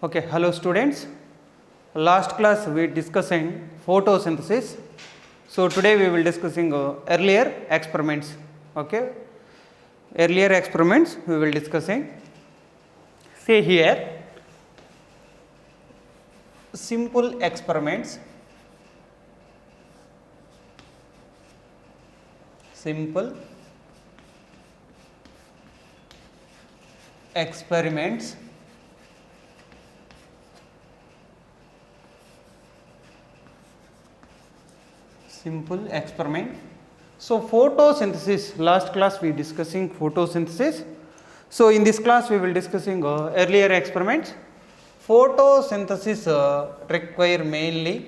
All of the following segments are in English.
Okay, hello students. Last class we discussing photosynthesis. So today we will discussing earlier experiments. Okay, earlier experiments we will discussing. See here, simple experiments. Simple experiments. Simple experiment. So photosynthesis, last class we discussing photosynthesis. So in this class we will discussing earlier experiments. Photosynthesis require mainly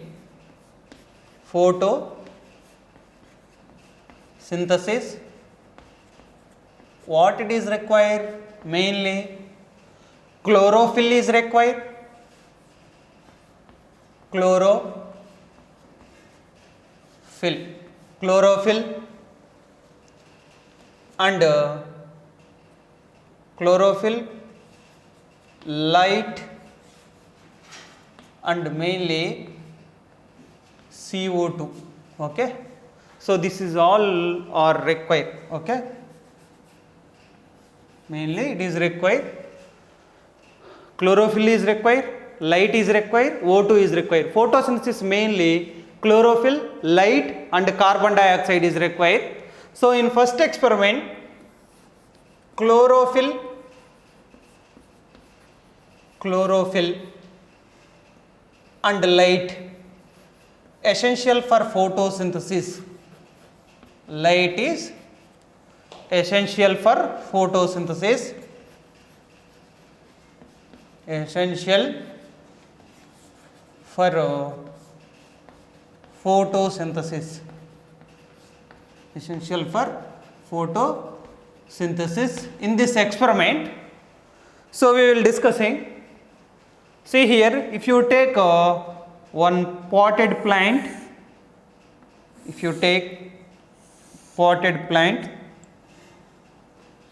photosynthesis. What it is required? Mainly chlorophyll is required. Chlorophyll and chlorophyll, light and mainly CO2. Okay, so this is all are required. Okay, mainly it is required. Chlorophyll is required, light is required, O2 is required. Photosynthesis mainly chlorophyll, light and carbon dioxide is required. So in first experiment, chlorophyll and light essential for photosynthesis. Light is essential for photosynthesis. Essential for photosynthesis. Essential for photosynthesis. In this experiment, so we will discussing. See here, if you take one potted plant, if you take potted plant,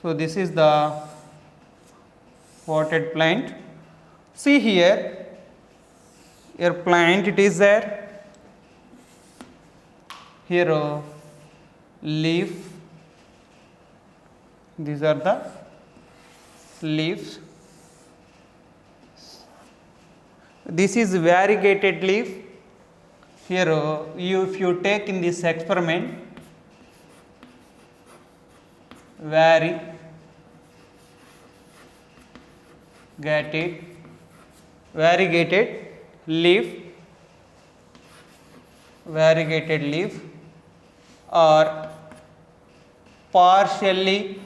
so this is the potted plant. See here, your plant it is there. Here leaf, these are the leaves. This is variegated leaf. Here if you take in this experiment variegated leaf or partially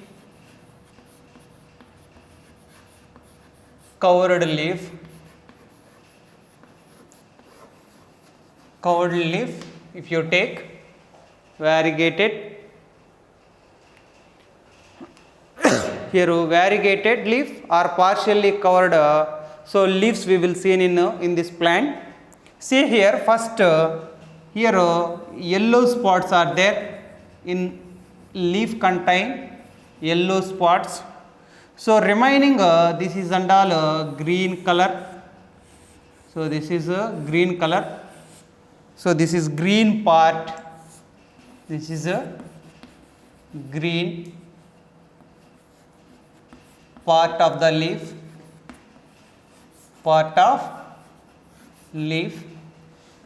covered leaf, if you take variegated here variegated leaf or partially covered, so leaves we will see in this plant. See here, first here yellow spots are there in leaf, contain yellow spots. So remaining this is and all green color. So this is a green color. So this is green part. This is a green part of the leaf.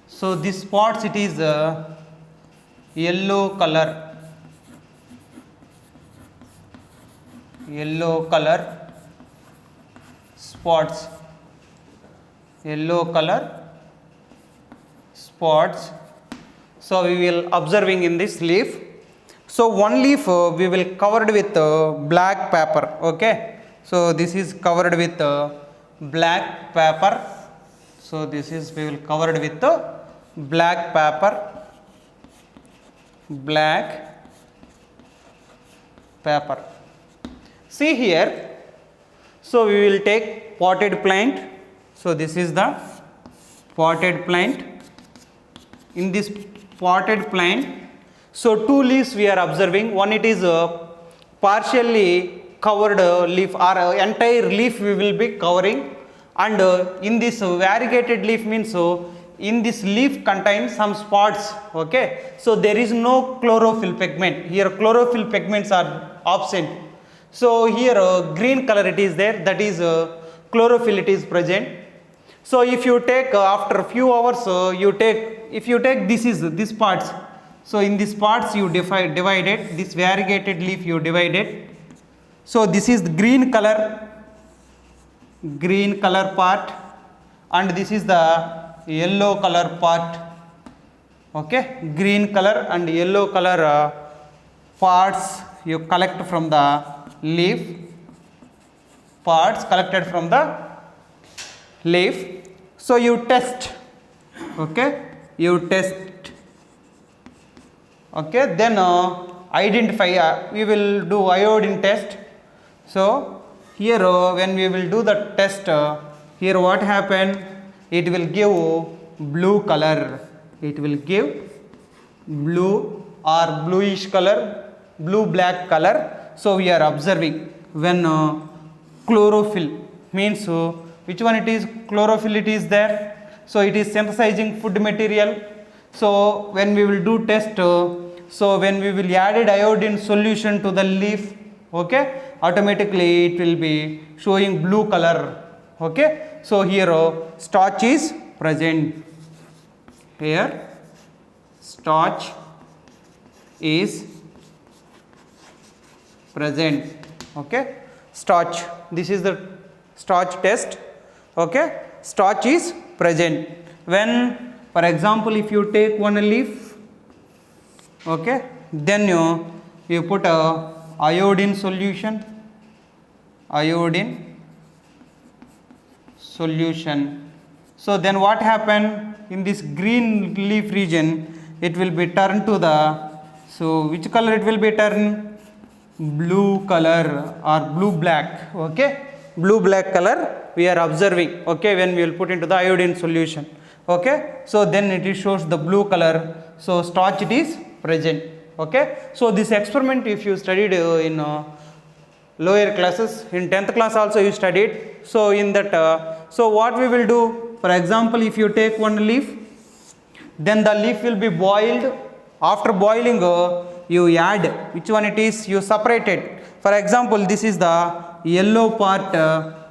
So this spots it is yellow color. Spots. So we will observing in this leaf. So one leaf we will covered with black paper. Okay, so this is covered with black paper. So this is we will covered with black paper. See here, so we will take potted plant. So this is the potted plant. In this potted plant, so two leaves we are observing. One it is partially covered leaf or entire leaf we will be covering, and in this variegated leaf means in this leaf contains some spots. Okay, so there is no chlorophyll pigment here. Chlorophyll pigments are absent. So here green color it is there, that is chlorophyll it is present. So if you take after a few hours if you take this parts, so in these parts you divide it, this variegated leaf you divide it. So this is the green color part, and this is the yellow color part. Okay, green color and yellow color parts you collect from the leaf, parts collected from the leaf. So you test, okay, you test, okay, then identify, we will do iodine test. So here when we will do the test, here what happen, it will give blue color, it will give blue or bluish color, blue black color. So we are observing when chlorophyll means which one it is, chlorophyll it is there, so it is synthesizing food material. So when we will do test, so when we will added iodine solution to the leaf, okay, automatically it will be showing blue color. Okay, so here starch is present, here starch is present. Okay, starch, this is the starch test. Okay, starch is present when, for example, if you take one leaf, okay, then you put a iodine solution, so then what happen in this green leaf region, it will be turned to the, so which color it will be turned, blue color or blue black. Okay, blue black color we are observing, okay, when we will put into the iodine solution. Okay, so then it shows the blue color, so starch it is present. Okay, so this experiment if you studied in lower classes, in 10th class also you studied. So in that so what we will do, for example, if you take one leaf, then the leaf will be boiled. After boiling you add, which one it is, you separate it. For example, this is the yellow part,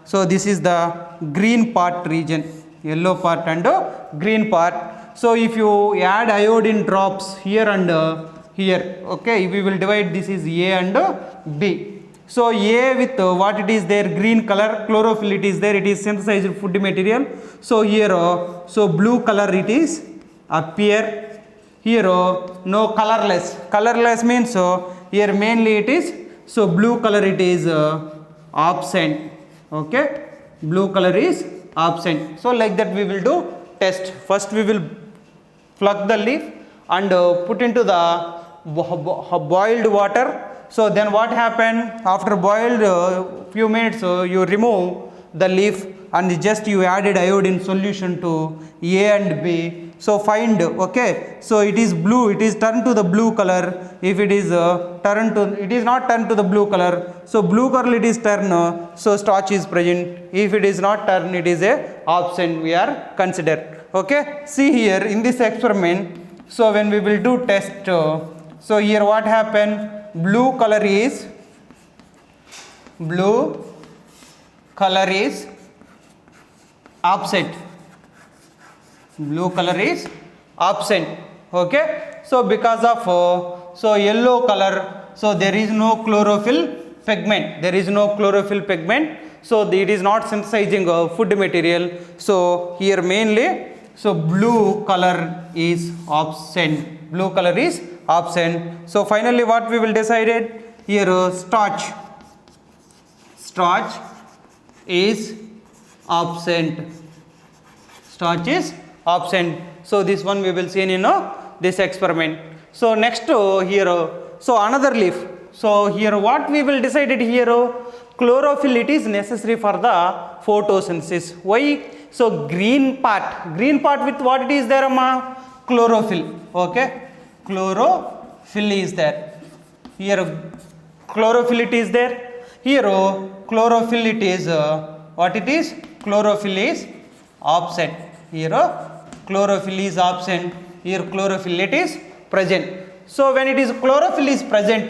so this is the green part region, yellow part and green part. So if you add iodine drops here and here, okay, we will divide, this is A and B. So A with what it is there, green color, chlorophyll it is there, it is synthesized food material. So here so blue color it is appear. Here no colorless means here mainly it is, so blue color it is absent. Okay, blue color is absent. So like that we will do test. First we will pluck the leaf and put into the boiled water. So then what happen, after boiled few minutes you remove the leaf and just you added iodine solution to A and B. So find, okay, so it is blue, it is turned to the blue color. If it is turned to, it is not turned to the blue color, so blue color it is turned, so starch is present. If it is not turned, it is a absent, we are considered. Okay, see here in this experiment, so when we will do test, so here what happen, blue color is absent, blue color is absent. Okay, so because of so yellow color, so there is no chlorophyll pigment, so it is not synthesizing food material. So here mainly, so blue color is absent, So finally what we will decided here, starch is absent, So this one we will see in this experiment. So next here, so another leaf. So here what we will decided here, chlorophyll it is necessary for the photosynthesis. Why? So green part with what it is there, amma? Chlorophyll. Okay, chlorophyll is there. Here chlorophyll it is there. Here chlorophyll it is what it is? chlorophyll is absent. Here chlorophyll is absent. Here chlorophyll it is present. So when it is chlorophyll is present,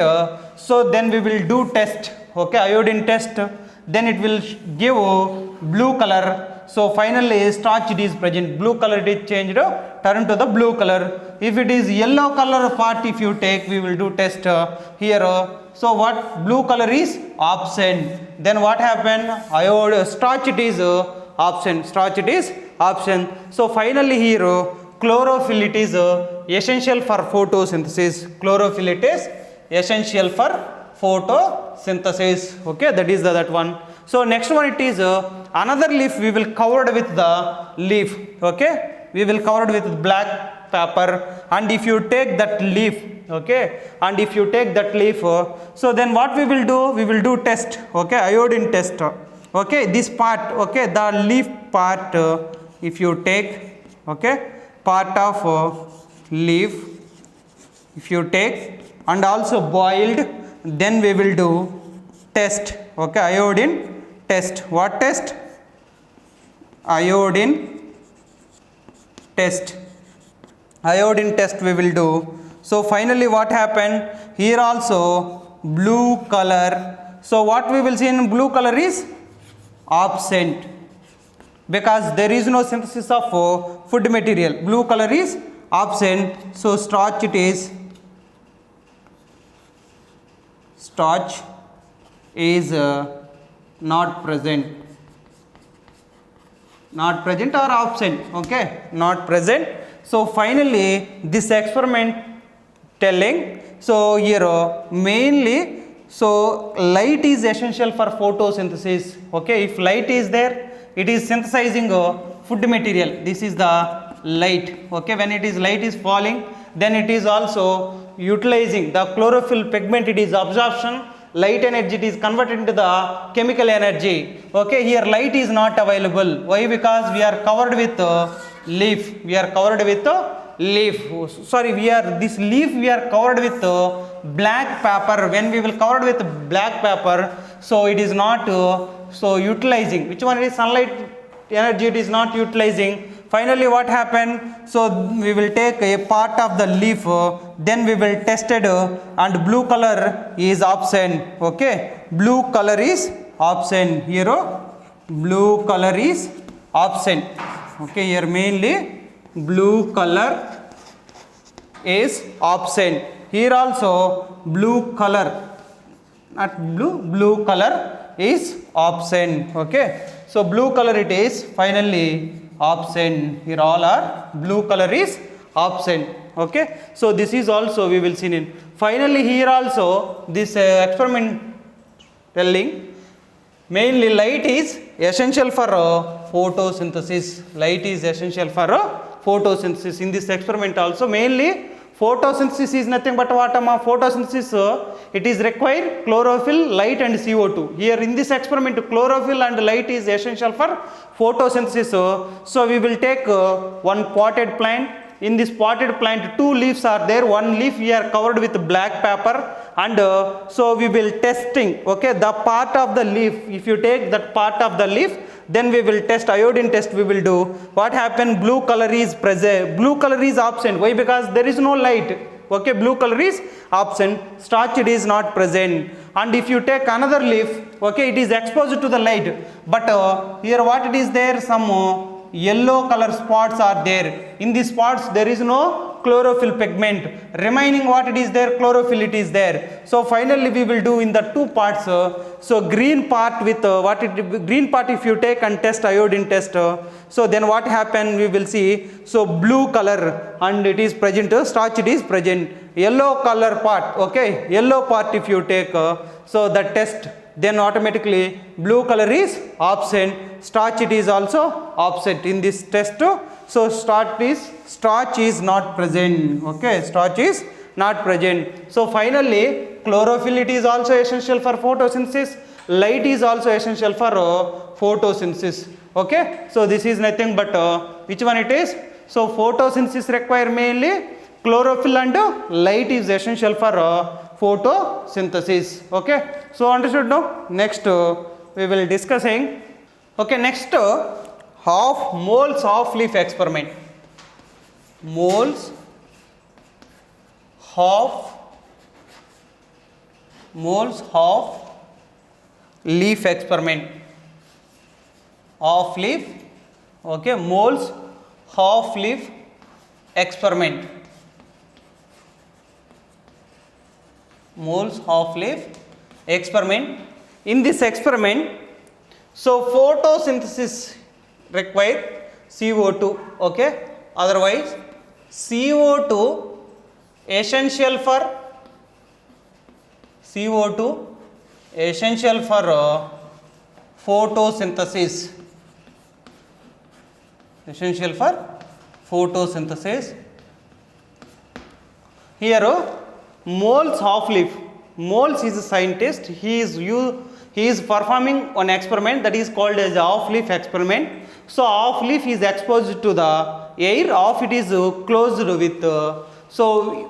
so then we will do test. Okay, iodine test. Then it will give blue color. So finally starch it is present. Blue color it is changed, turn to the blue color. If it is yellow color part, if you take, we will do test here. So what blue color is absent. Then what happened? Starch it is absent. Starch it is absent. So finally here chlorophyll it is essential for photosynthesis. Chlorophyll it is essential for photosynthesis. Okay, that is that one. So next one it is another leaf we will covered with the leaf. Okay, we will covered with black paper, and if you take that leaf, okay, and if you take that leaf, so then what we will do? We will do test. Okay, iodine test. Okay, this part, okay, the leaf part, if you take, okay, part of leaf, if you take and also boiled, then we will do test. Okay, iodine test. What test? Iodine test. Iodine test we will do. So finally what happened? Here also blue color. So what we will see in blue color is absent, because there is no synthesis of food material. Blue color is absent. So starch it is, starch is not present. Not present or absent. Okay, not present. So finally this experiment telling, so here mainly, so light is essential for photosynthesis. Okay, if light is there, it is synthesizing food material. This is the light. Okay, when it is light is falling, then it is also utilizing the chlorophyll pigment. It is absorption. Light energy it is converted into the chemical energy. Okay, here light is not available. Why? Because we are covered with leaf. We are covered with leaf. Sorry, this leaf we are covered with black paper. When we will covered with black paper, so it is not so utilizing. Which one is sunlight energy? It is not utilizing. Finally what happened? So we will take a part of the leaf, then we will test it, and blue color is absent. Okay, blue color is absent. Here blue color is absent. Okay, here mainly blue color is absent. Here also blue color, not blue color is absent. Okay, so blue color it is finally absent. Here all are blue color is absent. Okay, so this is also we will see in. Finally here also this experiment telling mainly light is essential for photosynthesis. Light is essential for photosynthesis. In this experiment also mainly photosynthesis is nothing but what? Photosynthesis it is require chlorophyll, light and CO2. Here in this experiment chlorophyll and light is essential for photosynthesis. So we will take one potted plant. In this potted plant 2 leaves are there. One leaf we are covered with black paper, and so we will testing. Okay, the part of the leaf, if you take that part of the leaf, then we will test iodine test. We will do what happened? Blue color is present, blue color is absent. Why? Because there is no light. Okay, blue color is absent. Starch it is not present. And if you take another leaf, okay, it is exposed to the light, but here what it is there? Some yellow color spots are there. In these spots there is no chlorophyll pigment. Remaining what it is there? Chlorophyll it is there. So finally we will do in the 2 parts. So green part with green part if you take and test iodine test, so then what happen we will see. So blue color and it is present, starch it is present. Yellow color part, okay, yellow part if you take, so the test, then automatically blue color is absent. Starch it is also absent in this test. So starch is not present. Okay, starch is not present. So finally chlorophyll it is also essential for photosynthesis. Light is also essential for photosynthesis. Okay, so this is nothing but which one it is? So photosynthesis require mainly chlorophyll and light is essential for photosynthesis. Okay, so understood now? Next we will discussing Okay, next half moles of leaf experiment. Moles of leaf experiment. Of leaf, okay, moles of leaf experiment. Moles of leaf experiment. In this experiment, so photosynthesis require CO2, okay, otherwise CO2 essential for photosynthesis, essential for photosynthesis. Here moles of leaf, moles is a scientist, he is performing an experiment that is called as off leaf experiment. So off leaf is exposed to the air, off it is closed with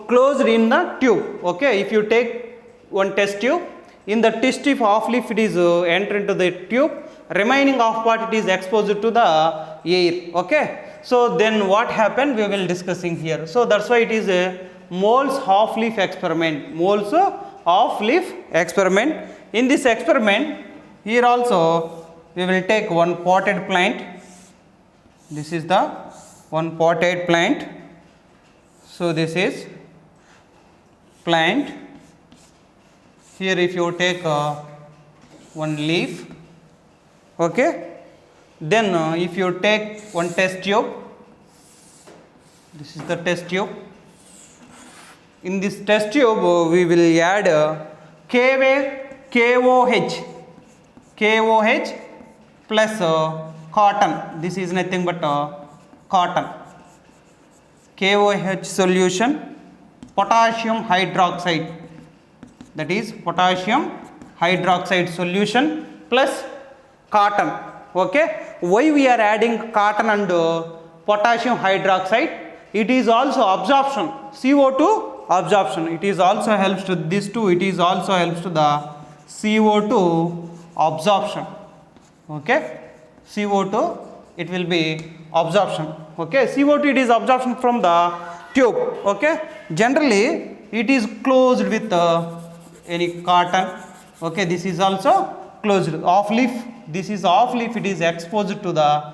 closed in the tube. Okay, if you take one test tube, in the test tube off leaf it is enter into the tube, remaining off part it is exposed to the air. Okay, so then what happened we will discussing here. So that's why it is a moles of leaf experiment. Moles of leaf experiment. In this experiment, here also we will take one potted plant. This is the one potted plant. So this is plant. Here if you take one leaf, okay, then if you take one test tube, this is the test tube. In this test tube we will add KOH plus cotton. This is nothing but cotton. KOH solution, potassium hydroxide, that is potassium hydroxide solution plus cotton. Okay, why we are adding cotton and potassium hydroxide? It is also absorption, CO2 absorption. It is also helps to this too. It is also helps to the CO2 absorption. Okay, CO2 it will be absorption. Okay, CO2 it is absorption from the tube. Okay, generally it is closed with any cotton. Okay, this is also closed. Off leaf, this is off leaf, it is exposed to the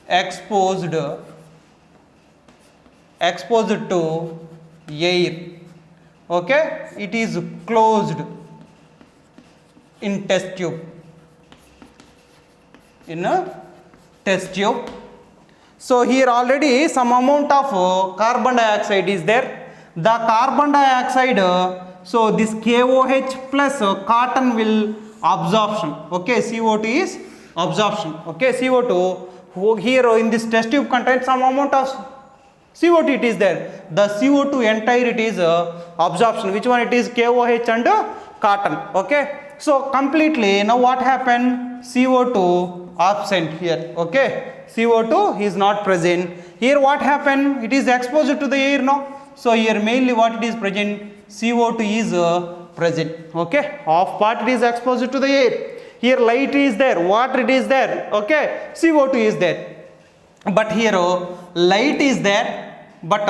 exposed to air. Okay, it is closed in test tube, in a test tube. So here already some amount of carbon dioxide is there. The carbon dioxide, so this KOH plus cotton will absorption. Okay, CO2 is absorption. Okay, CO2 here in this test tube contains some amount of CO2 it is there. The CO2 entire it is absorption. Which one it is? KOH and cotton. Okay, so completely now what happened? CO2 absent here. Okay, CO2 is not present. Here what happened? It is exposed to the air now. So here mainly what it is present? CO2 is present. Okay, half part it is exposed to the air. Here light is there, water it is there. Okay, CO2 is there. But here light is there, but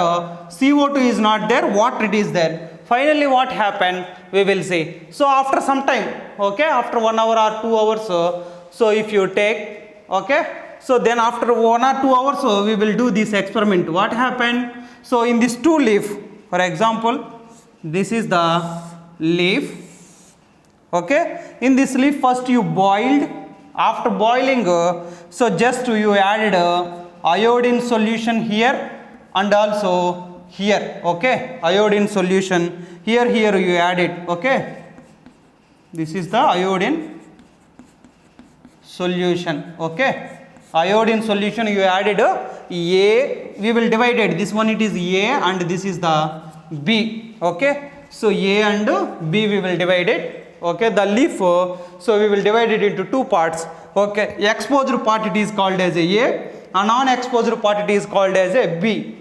CO2 is not there, water it is there. Finally what happened we will see. So after some time, okay, after 1 hour or 2 hours, so if you take, okay, so then after 1 or 2 hours we will do this experiment. What happened? So in this 2 leaf, for example, this is the leaf. Okay, in this leaf first you boiled. After boiling, so just you added iodine solution here and also here. Okay, iodine solution here you added. Okay, this is the iodine solution. Okay, iodine solution you added A, we will divide it. This one it is A and this is the B. Okay, so A and B we will divide it. Okay, the leaf, so we will divide it into 2 parts. Okay, exposed part it is called as a A and non-exposed part it is called as a B.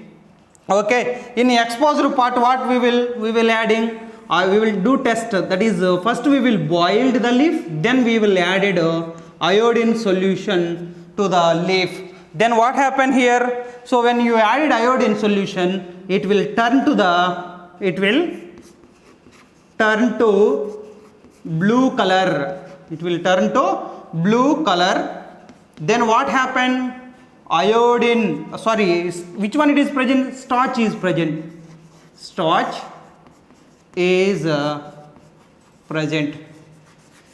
Okay, in exposed part what we will adding we will do test, that is first we will boil the leaf, then we will added iodine solution to the leaf. Then what happened here? So when you added iodine solution, it will turn to blue color. It will turn to blue color. Then what happened? Iodine, which one it is present? Starch is present. Starch is present.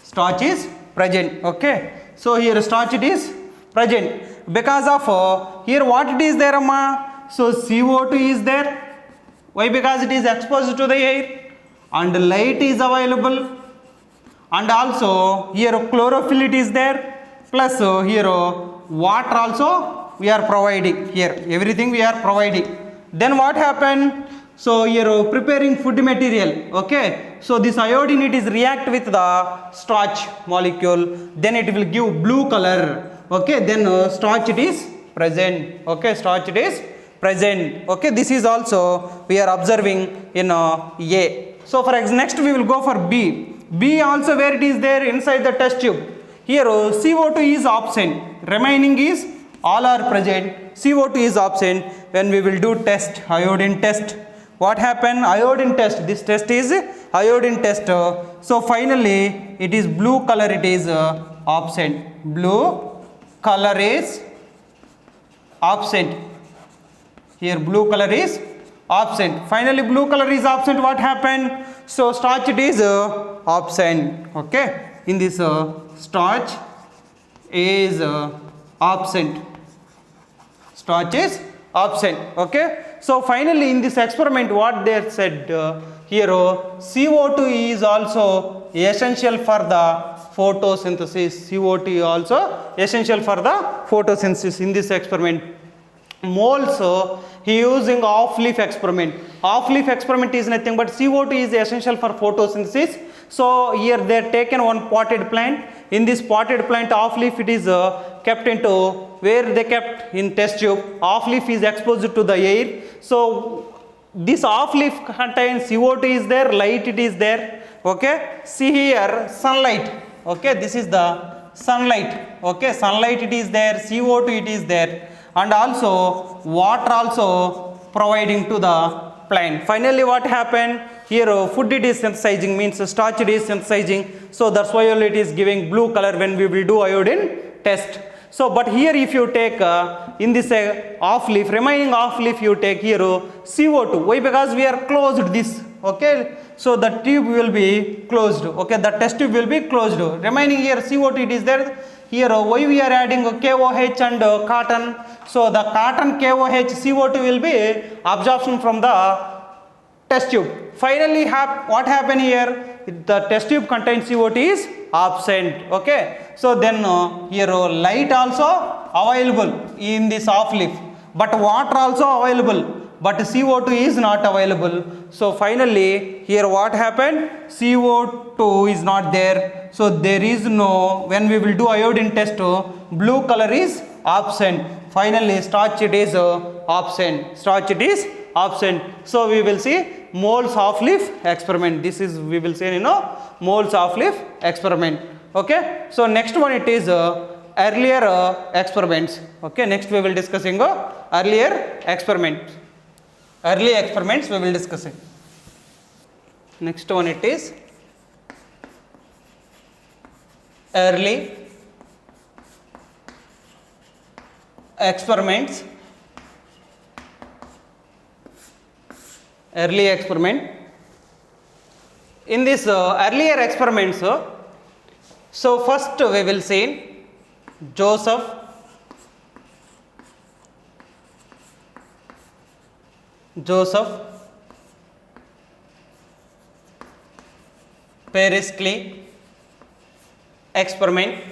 Starch is present. Okay. So here starch it is present. Because of here what it is there, amma? So CO2 is there. Why? Because it is exposed to the air and light is available, and also here chlorophyll it is there, plus here water also we are providing here, everything we are providing. Then what happened? So here preparing food material. Okay, so this iodine it is react with the starch molecule, then it will give blue color. Okay, then starch it is present. Okay, starch it is present. Okay, this is also we are observing in A. So for next we will go for B. B also where it is there inside the test tube. Here CO2 is absent, remaining is all are present. CO2 is absent. When we will do test, iodine test, what happened? Iodine test, this test is iodine test. So finally it is blue color, it is absent. Blue color is absent. Here blue color is absent. Finally blue color is absent. What happened? So starch it is absent. Okay, in this starch is absent. Starch is absent. Okay, so finally in this experiment what they said, here CO2 is also essential for the photosynthesis. CO2 also essential for the photosynthesis. In this experiment, moles he using off-leaf experiment. Off-leaf experiment is nothing but CO2 is essential for photosynthesis. So here they are taken one potted plant. In this potted plant, off-leaf it is kept into where they kept in test tube. Off-leaf is exposed to the air. So this off-leaf contains CO2 is there, light it is there. Okay, see here sunlight. Okay, this is the sunlight. Okay, sunlight it is there, CO2 it is there, and also water also providing to the plant. Finally what happened? Here food it is synthesizing, means starch it is synthesizing. So that's why it is giving blue color when we will do iodine test. So but here if you take in this off leaf, remaining off leaf you take here CO2. Why? Because we are closed this. Okay, so the tube will be closed. Okay, the test tube will be closed. Remaining here CO2 it is there. Here why we are adding KOH and cotton. So the cotton KOH CO2 will be absorption from the test tube. Finally what happened here? The test tube contains CO2 is absent. Okay, so then here light also available in this off leaf, but water also available, but CO2 is not available. So finally here what happened? CO2 is not there. So there is no, when we will do iodine test, blue color is absent. Finally starch it is absent. Starch it is absent. So we will see moles off leaf experiment. This is we will say moles off leaf experiment. Okay, so next one it is earlier experiments. Okay, next we will discussing earlier experiments. Early experiments we will discussing. Next one it is early experiments. Early experiment. In this earlier experiments, so first we will see Joseph Periskley experiment.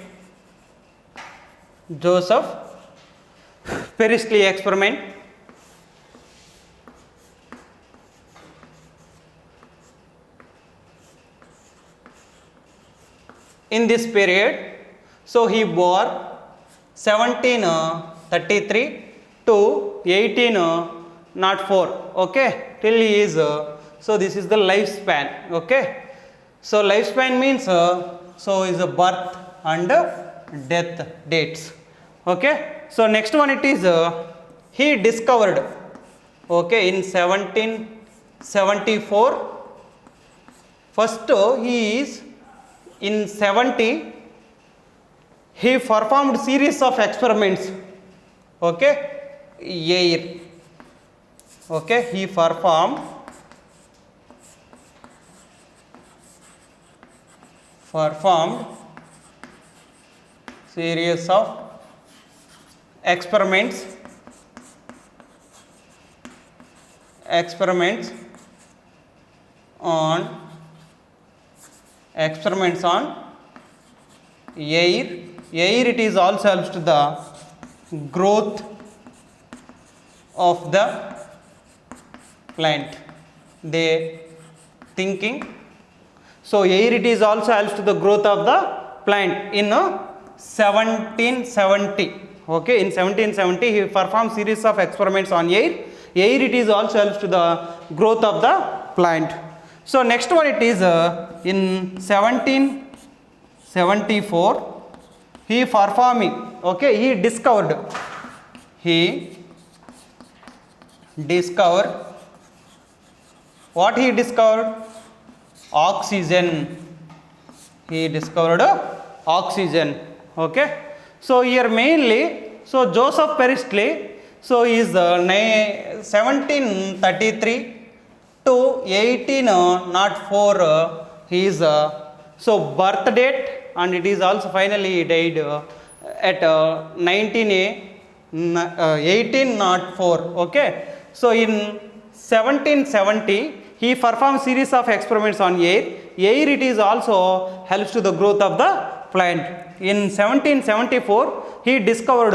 Joseph Periskley experiment. In this period, so he bore 1733 to 1804. Okay, till he is So this is the lifespan. Okay. So lifespan means so is a birth and death dates. Okay. So next one it is he discovered. Okay, in 1774. First he is in 70. He performed series of experiments. Okay, air. Okay, he performed series of experiments on air. It is also helps to the growth of the plant. They thinking. So air it is also helps to the growth of the plant in 1770. Okay, in 1770 he performed series of experiments on air. Air it is also helps to the growth of the plant. So next one it is in 1774 he performing. Okay, he discovered what he discovered? Oxygen. He discovered oxygen. Okay, so here mainly, so Joseph Priestley, so he is 1733 to 1804 he is so birth date, and it is also finally he died at 1804. Okay, so in 1770 he performed series of experiments on air. Air it is also helps to the growth of the plant. In 1774 he discovered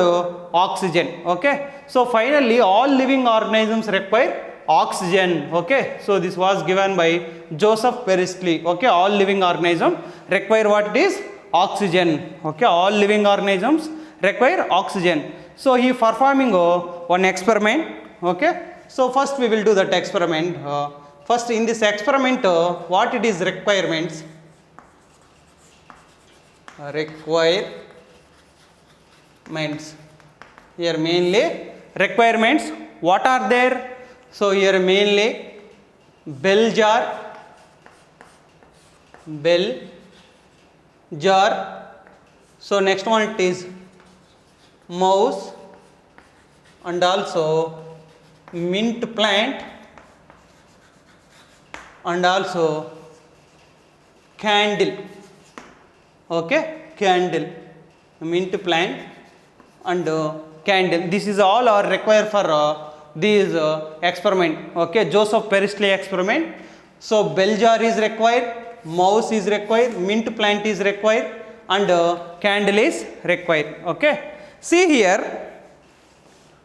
oxygen. Okay, so finally all living organisms require oxygen. Okay, so this was given by Joseph Priestley. Okay, all living organisms require what it is? Oxygen. Okay, all living organisms require oxygen. So he performing one experiment. Okay, so first we will do that experiment. First in this experiment what it is requirements? Requirements. Here mainly requirements. What are there? So here mainly bell jar. So next one it is mouse, and also mint plant, and also candle. Okay, candle, mint plant and candle. This is all are required for these experiment. Okay, Joseph Priestley experiment. So bell jar is required, mouse is required, mint plant is required, and candle is required. Okay, see here.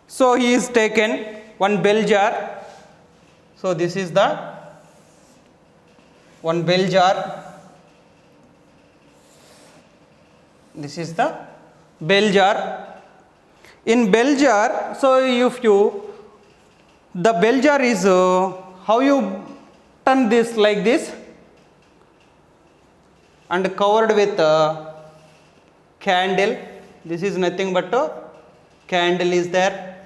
So he is taken one bell jar. So this is the one bell jar. This is the bell jar. In bell jar, so if you the bell jar is how you turn this like this and covered with candle. This is nothing but candle is there.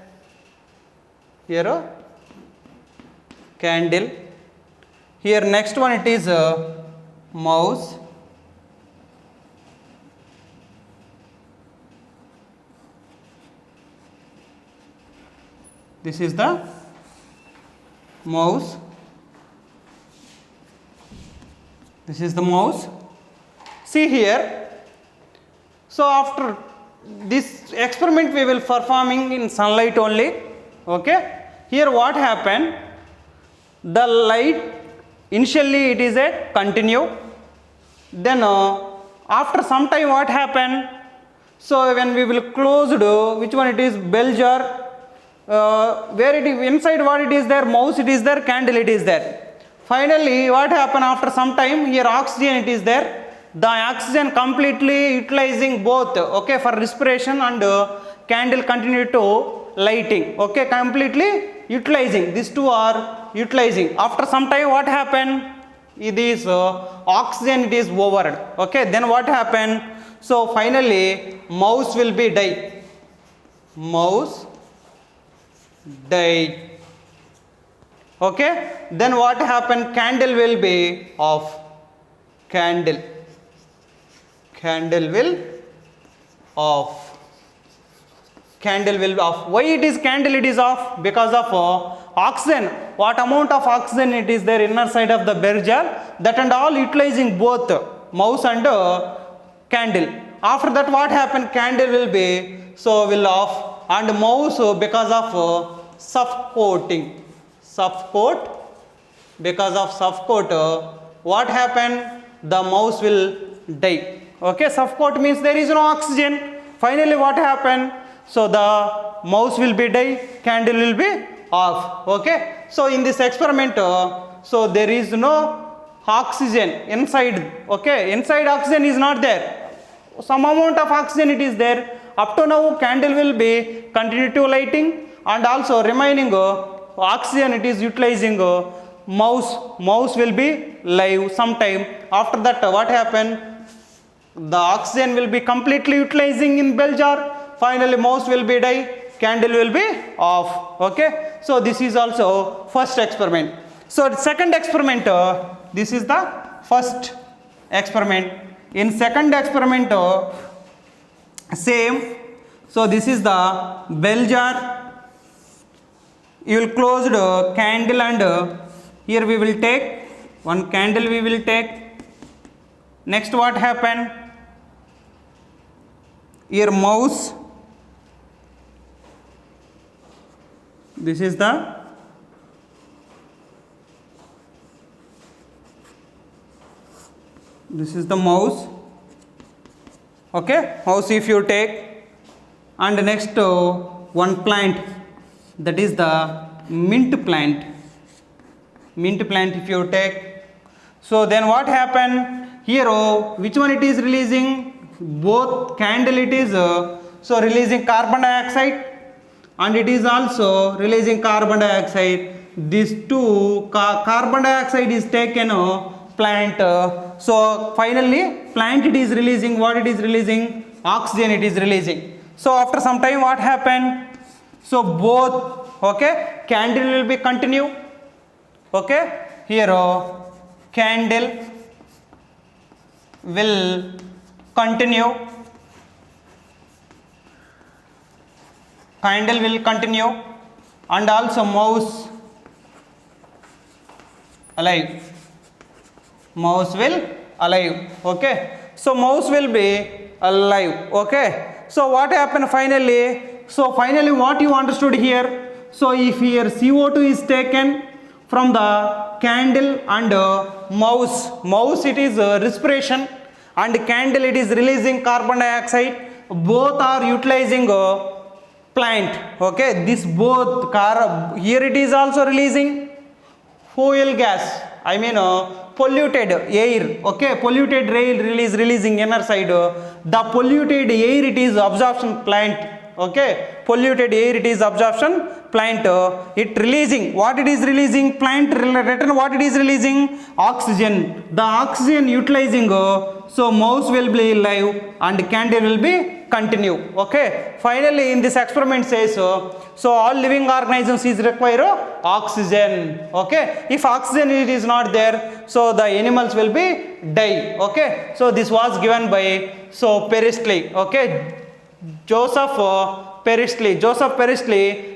Here candle. Here next one it is mouse. This is the mouse. This is the mouse. See here. So after this experiment we will performing in sunlight only. Okay. Here what happened? The light initially it is a continue. Then after some time what happened? So when we will close which one it is? Bell jar. Where it is inside what it is there? Mouse it is there, candle it is there. Finally what happened after some time? Here oxygen it is there. The oxygen completely utilizing both. Okay, for respiration, and candle continue to lighting. Okay, completely utilizing, these two are utilizing. After some time what happened, it is oxygen, it is over. Okay, then what happened, so finally mouse will be die, mouse died. Okay, then what happened, candle will be off, candle will off, candle will off. Why it is candle it is off? Because of oxygen. What amount of oxygen it is there inner side of the bell jar, that and all utilizing both mouse and candle. After that what happened, candle will be so will off, and mouse because of suffocating, suffocate, because of suffocate what happened, the mouse will die. Okay, suffocate means there is no oxygen. Finally what happened, so the mouse will be die, candle will be off. Okay, so in this experiment so there is no oxygen inside. Okay, inside oxygen is not there, some amount of oxygen it is there. Up to now candle will be continue to lighting, and also remaining oxygen it is utilizing mouse will be live sometime. After that what happened, the oxygen will be completely utilizing in bell jar. Finally mouse will be die, candle will be off. Okay, so this is also first experiment. So the second experiment, this is the first experiment. In second experiment same, so this is the bell jar, you will close the candle, and here we will take one candle we will take. Next what happened, here mouse, this is the mouse. Okay, mouse if you take, and next one plant, that is the mint plant if you take. So then what happened here, which one it is releasing, both candle it is so releasing carbon dioxide, and it is also releasing carbon dioxide. These two carbon dioxide is taken plant, so finally plant it is releasing, what it is releasing, oxygen it is releasing. So after some time what happened, so both, okay, candle will be continue. Okay, here candle will continue, and also mouse alive, mouse will alive. Okay, so mouse will be alive. Okay, so what happened finally, so finally what you understood here, so if here CO2 is taken from the candle and mouse it is respiration, and candle it is releasing carbon dioxide, both are utilizing plant. Okay, this both here it is also releasing fuel gas, I mean polluted air. Okay, polluted air releasing inner side, the polluted air it is absorption plant. Okay, polluted air it is absorption plant, it releasing, what it is releasing, plant written what it is releasing, oxygen, the oxygen utilizing so mouse will be live and candle will be continue. Okay, finally in this experiment says so all living organisms is require oxygen. Okay, if oxygen it is not there, so the animals will be die. Okay, so this was given by so Priestley. Okay, Joseph Priestley,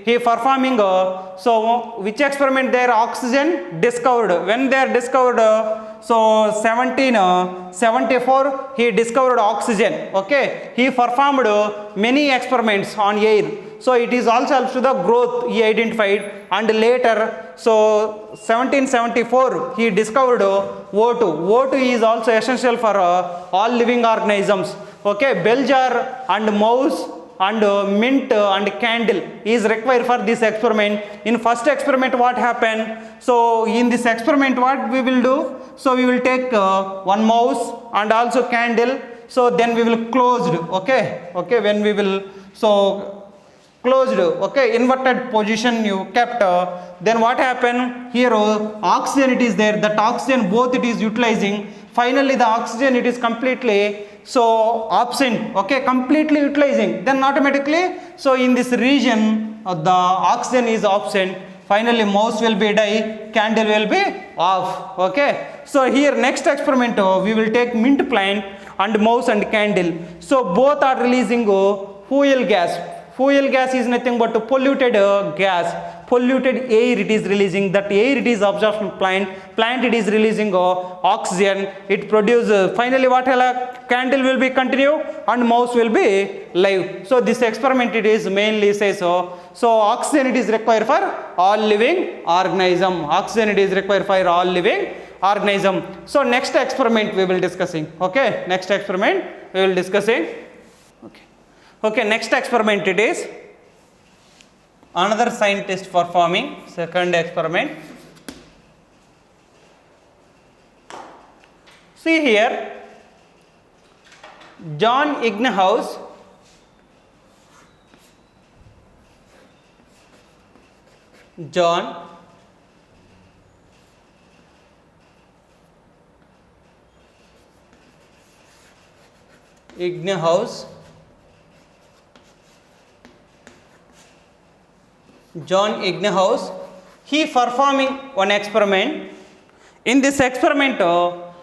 he performing so which experiment there, oxygen discovered, when they are discovered so 1774 he discovered oxygen. Okay, he performed many experiments on air, so it is also helps to the growth he identified, and later so 1774 he discovered O2 is also essential for all living organisms. Okay, bell jar and mouse and mint and candle is required for this experiment. In first experiment what happened, so in this experiment what we will do, so we will take one mouse and also candle, so then we will closed. Okay, when we will so closed, okay, inverted position you kept, then what happened here, oxygen it is there, that oxygen both it is utilizing, finally the oxygen it is completely so absent, okay, completely utilizing, then automatically so in this region the oxygen is absent, finally mouse will be die, candle will be off, okay. So here next experiment we will take mint plant and mouse and candle, so both are releasing fuel gas. Fuel gas is nothing but polluted gas, polluted air it is releasing, that air it is absorption plant it is releasing oxygen, it produces, finally what candle will be continue and mouse will be live. So this experiment it is mainly says so oxygen it is required for all living organism, oxygen it is required for all living organism. So next experiment we will discussing, okay, next experiment we will discussing, okay. Okay, next experiment it is another scientist performing second experiment. See here, John Ignahouse John Ignahouse, he performing one experiment. In this experiment,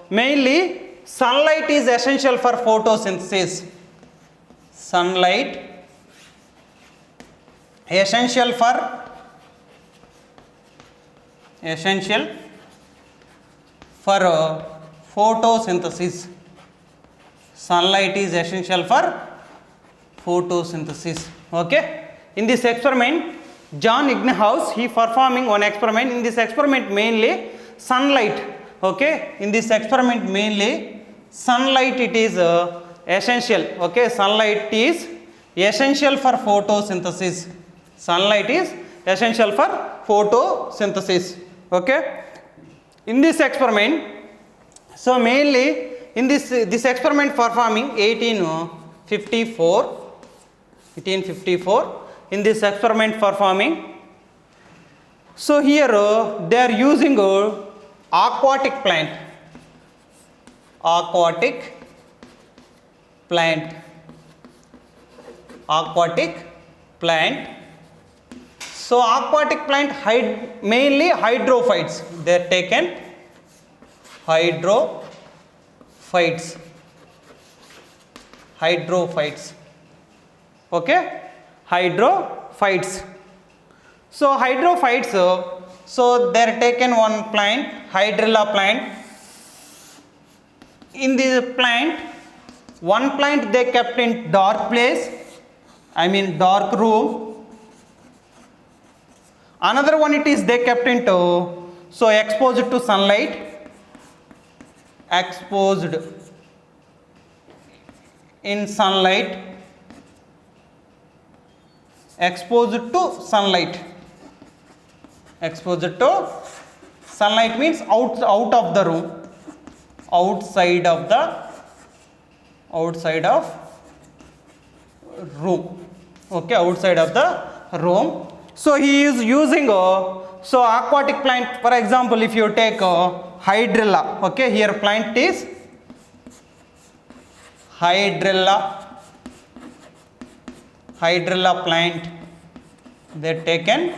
mainly sunlight is essential for photosynthesis. Sunlight essential for photosynthesis. Sunlight is essential for photosynthesis. Okay. In this experiment, John Ignahouse he performing one experiment. In this experiment mainly sunlight, okay, in this experiment mainly sunlight it is essential, okay, sunlight is essential for photosynthesis, sunlight is essential for photosynthesis, okay. In this experiment, so mainly in this experiment performing 1854 in this experiment performing, so here they are using aquatic plant, so aquatic plant mainly hydrophytes, they are taken hydrophytes, okay, hydrophytes. So hydrophytes, so they are taken one plant, hydrilla plant. In this plant, one plant they kept in dark place, I mean dark room. Another one it is they kept into so exposed to sunlight, exposed in sunlight, exposed to sunlight means out of the room, outside of room, okay, outside of the room. So he is using so aquatic plant, for example if you take hydrilla, okay, here plant is hydrilla plant, they taken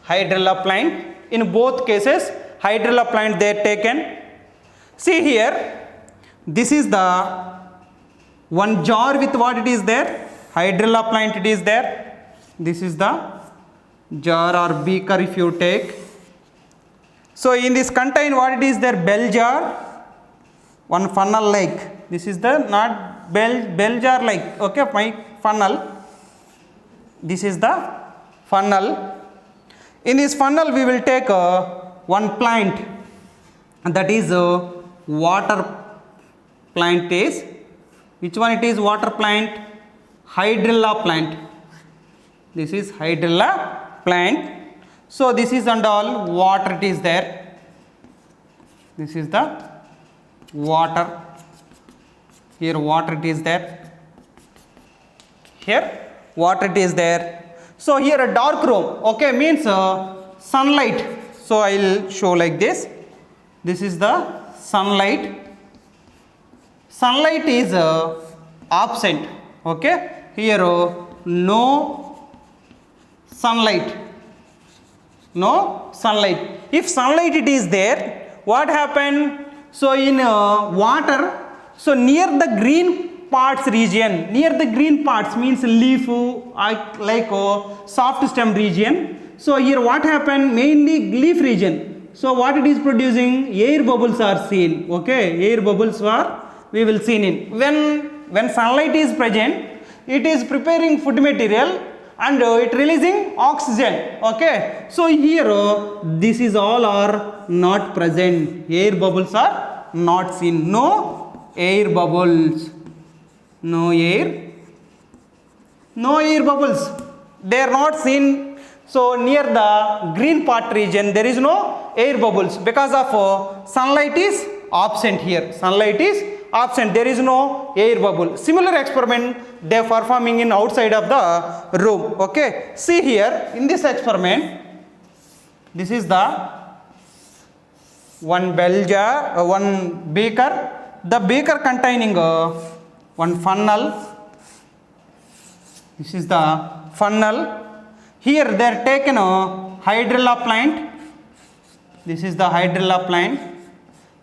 hydrilla plant, in both cases hydrilla plant they taken. See here, this is the one jar with what it is there, hydrilla plant it is there, this is the jar or beaker if you take. So in this contain what it is there, bell jar, one funnel like, this is the not bell jar like, okay, my funnel, this is the funnel. In this funnel we will take one plant, that is water plant is, which one it is, water plant, hydrilla plant, this is hydrilla plant. So this is and all water it is there, this is the water, here water it is there, here water it is there. So here a dark room, okay, means sunlight. So I will show like this. This is the sunlight. Sunlight is absent, okay. Here no sunlight. No sunlight. If sunlight it is there, what happened? So in water, so near the green parts region, near the green parts means leaf, like soft stem region. So here what happened? Mainly leaf region. So what it is producing? Air bubbles are seen. Okay, air bubbles are we will see in. When sunlight is present, it is preparing food material and it releasing oxygen. Okay, so here this is all are not present. Air bubbles are not seen. No air bubbles. No air bubbles. They are not seen. So near the green part region there is no air bubbles because of sunlight is absent here. Sunlight is absent. There is no air bubble. Similar experiment they are performing in outside of the room. Okay. See here in this experiment. This is the one bell jar, one beaker. The beaker containing one funnel. This is the funnel. Here they are taken a hydrilla plant. This is the hydrilla plant.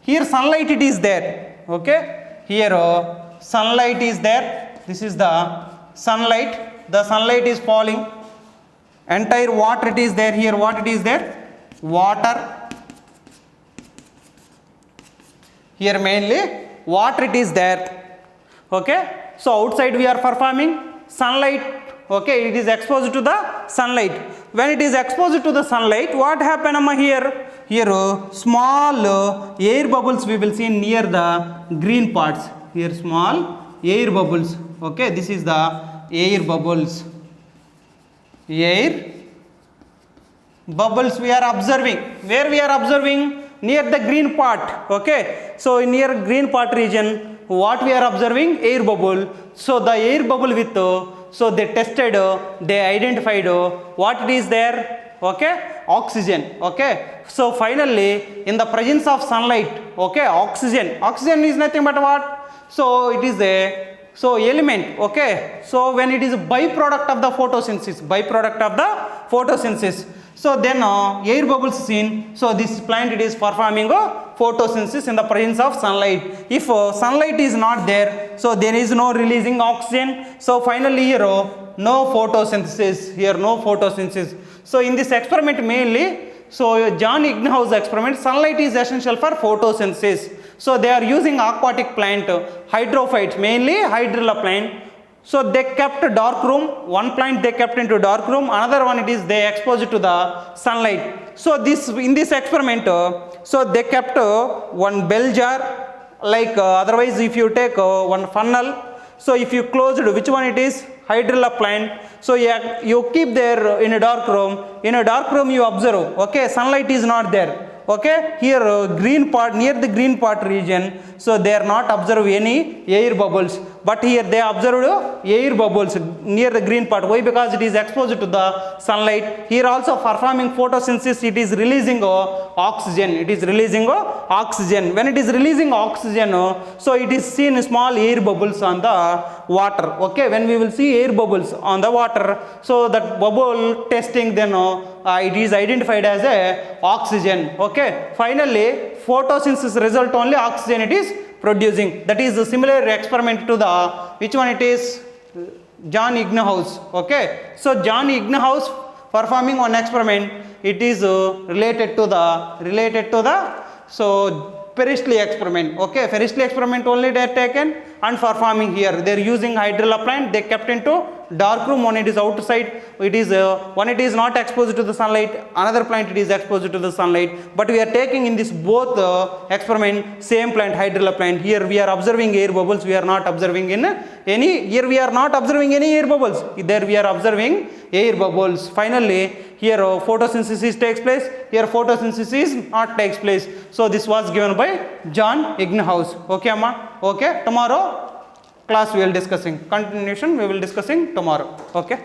Here sunlight it is there. Okay. Here sunlight is there. This is the sunlight. The sunlight is falling. Entire water it is there. Here what it is there? Water. Here mainly water it is there. Okay. So outside we are performing sunlight. Okay, it is exposed to the sunlight. When it is exposed to the sunlight, what happen here? Here small air bubbles we will see near the green parts. Here small air bubbles. Okay, this is the air bubbles. Air bubbles we are observing. Where we are observing? Near the green part. Okay, so near green part region, what we are observing? Air bubble. So the air bubble with so they tested, they identified what it is there. Okay, oxygen. Okay, so finally in the presence of sunlight, okay, oxygen is nothing but what? So it is a element. Okay, so when it is a byproduct of the photosynthesis, so then air bubbles seen. So this plant it is performing photosynthesis in the presence of sunlight. If sunlight is not there, so there is no releasing oxygen. So finally here no photosynthesis. Here no photosynthesis. So in this experiment mainly, so John Egginghaus experiment, sunlight is essential for photosynthesis. So they are using aquatic plant, hydrophytes, mainly hydrilla plant. So they kept a dark room. One plant they kept into dark room. Another one it is they exposed to the sunlight. So this in this experiment, so they kept one bell jar. Like otherwise, if you take one funnel, so if you closed, which one it is? Hydrilla plant. So you keep there in a dark room. In a dark room you observe. Okay, sunlight is not there. Okay, here green part, near the green part region, so they are not observe any air bubbles, but here they observed air bubbles near the green part. Why? Because it is exposed to the sunlight. Here also performing photosynthesis, it is releasing oxygen. It is releasing oxygen. When it is releasing oxygen, so it is seen small air bubbles on the water. Okay, when we will see air bubbles on the water, so that bubble testing, then it is identified as a oxygen. Okay, finally photosynthesis result only oxygen it is producing. That is a similar experiment to the which one it is? John Egginghaus. Okay, so John Egginghaus performing one experiment. It is related to the so Priestley experiment. Okay, Priestley experiment only they are taken and performing here. They are using hydrilla plant. They kept into dark room. One it is outside. It is one it is not exposed to the sunlight. Another plant it is exposed to the sunlight. But we are taking in this both experiment same plant, hydrilla plant. Here we are observing air bubbles. We are not observing in any. Here we are not observing any air bubbles. There we are observing air bubbles. Finally here photosynthesis takes place. Here photosynthesis not takes place. So this was given by John Egginghaus. Okay, Amma. Okay. Tomorrow class we will discussing. Continuation we will discussing tomorrow. Okay.